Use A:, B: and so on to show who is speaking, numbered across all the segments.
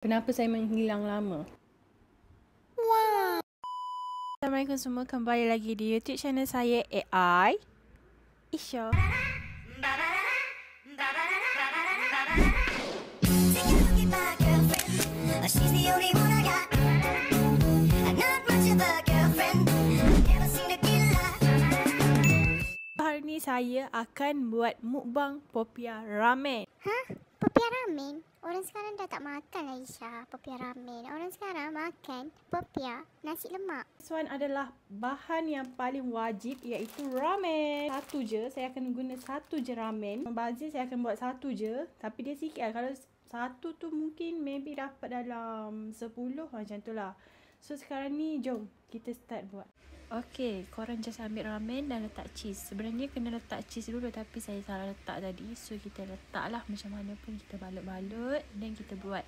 A: Kenapa saya menghilang lama?
B: Assalamualaikum semua, kembali lagi di YouTube channel saya AI Isha. Hari ni saya akan buat mukbang Popia Ramen.
C: Popia ramen? Orang sekarang dah tak makan lah Isha, popia ramen. Orang sekarang makan popia nasi lemak.
A: This one adalah bahan yang paling wajib, iaitu ramen. Satu je, saya akan guna satu je ramen. Bazir saya akan buat satu je, tapi dia sikit lah. Kalau satu tu mungkin maybe dapat dalam 10 macam tu lah. So sekarang ni jom kita start buat.
B: Okay, korang just ambil ramen dan letak cheese. Sebenarnya kena letak cheese dulu tapi saya salah letak tadi. So kita letak lah macam mana pun, kita balut-balut dan kita buat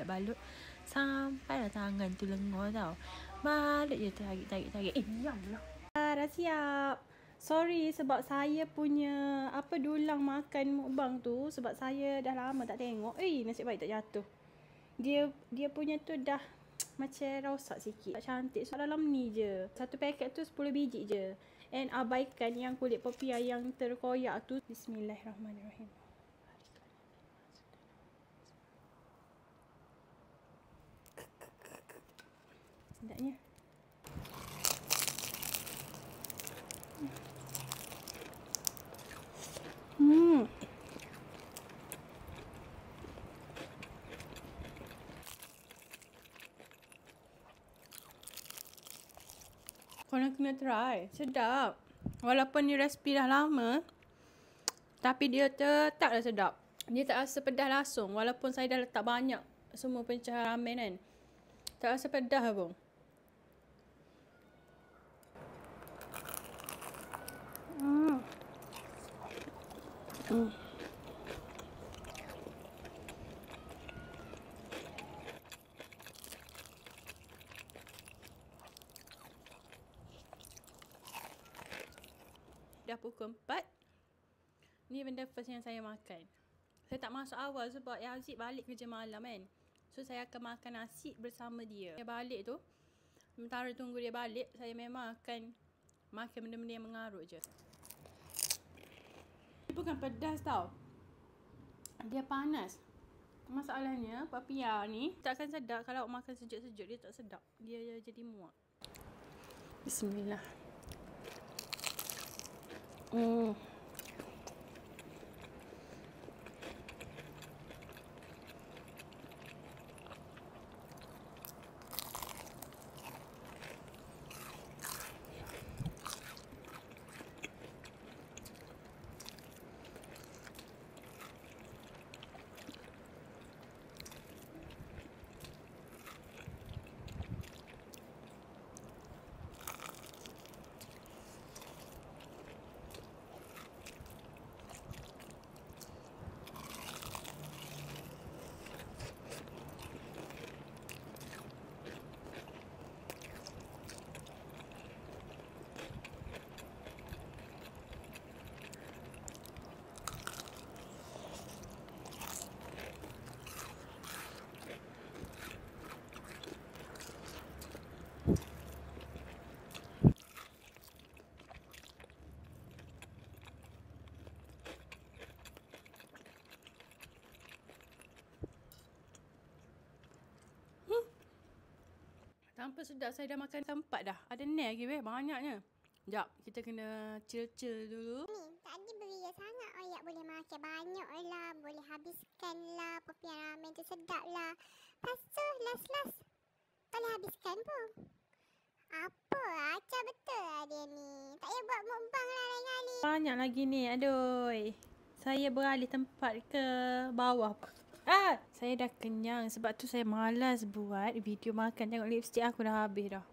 B: balut sampailah tangan tu lengur tau. Balut je, tarik.
A: Diam lah. Dah siap. Sorry sebab saya punya dulang makan mukbang tu, sebab saya dah lama tak tengok. Nasib baik tak jatuh. Dia punya tu dah macam rosak sikit, tak cantik. So dalam ni je, satu paket tu 10 biji je. And abaikan yang kulit popia yang terkoyak tu. Bismillahirrahmanirrahim. Sedapnya. Korang kena try. Sedap. Walaupun ni resipi dah lama, tapi dia tetaplah sedap. Dia tak rasa pedas langsung. Walaupun saya dah letak banyak semua pencahar ramen kan. Tak rasa pedas pun. Dah pukul 4. Ni benda first yang saya makan. Saya tak masuk awal sebab Yazid balik kerja malam kan. So saya akan makan nasi bersama dia. Dia balik tu, sementara tunggu dia balik, saya memang akan makan benda-benda yang mengarut je. Dia bukan pedas tau, dia panas. Masalahnya popia ni takkan sedap kalau makan sejuk-sejuk. Dia tak sedap, dia jadi muak. Bismillah. Tanpa sedap saya dah makan tempat dah. Ada ni lagi banyaknya. Sekejap, kita kena chill dulu.
C: Ni, tadi beria sangat Oyak boleh makan banyak lah. Boleh habiskan lah popia ramen tu, sedap lah. Lepas tu last tak boleh habiskan pun. Apa? Acah betul lah dia ni. Tak payah buat mukbang lah lain kali.
A: Banyak lagi ni, aduh. Saya beralih tempat ke bawah. Saya dah kenyang. Sebab tu saya malas buat video makan. Tengok lipstick aku dah habis dah.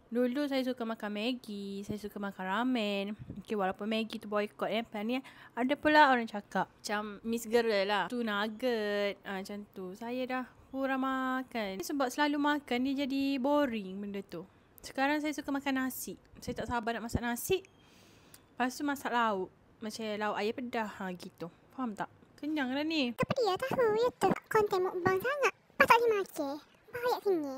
A: Dulu saya suka makan Maggi, saya suka makan ramen. Okay, walaupun Maggi tu boycott ni ada pula orang cakap macam Miss Girl lah, tu nugget, macam tu. Saya dah kurang makan. Sebab selalu makan dia jadi boring benda tu. Sekarang saya suka makan nasi. Saya tak sabar nak masak nasi. Lepas tu masak lauk. Macam lauk ayam pedas gitu. Faham tak? Kenyang dah ni.
C: Tapi dia tahu ya tu konten mukbang sangat. Pas tak boleh makan. Bawa kat sini.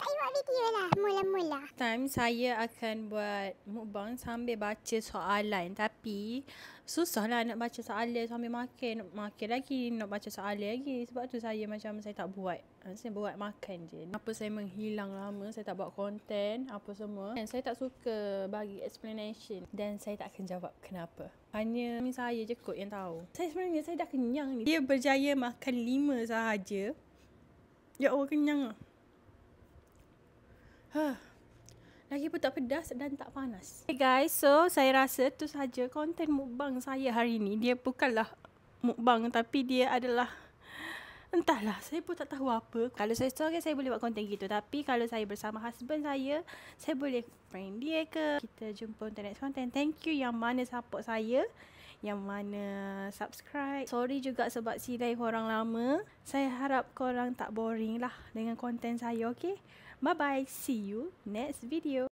C: Tak buat video lah mula-mula.
A: Time saya akan buat mukbang sambil baca soalan. Tapi susah lah nak baca soalan sambil makan. Nak makan lagi, nak baca soalan lagi. Sebab tu saya tak buat. Saya buat makan je. Apa saya menghilang lama, saya tak buat konten apa semua. Dan saya tak suka bagi explanation. Dan saya tak akan jawab kenapa. Hanya saya je kot yang tahu. Saya dah kenyang ni. Dia berjaya makan 5 sahaja. Ya Allah, kenyang lah. Lagi pun tak pedas dan tak panas. Okay guys, so saya rasa tu saja konten mukbang saya hari ni. Dia bukanlah mukbang tapi dia adalah, entahlah, saya pun tak tahu apa. Kalau saya seorang saya boleh buat konten gitu. Tapi kalau saya bersama husband saya boleh prank dia ke. Kita jumpa untuk next content. Thank you yang mana support saya, yang mana subscribe. Sorry juga sebab silai korang lama. Saya harap korang tak boring lah dengan konten saya, okay? Bye bye. See you next video.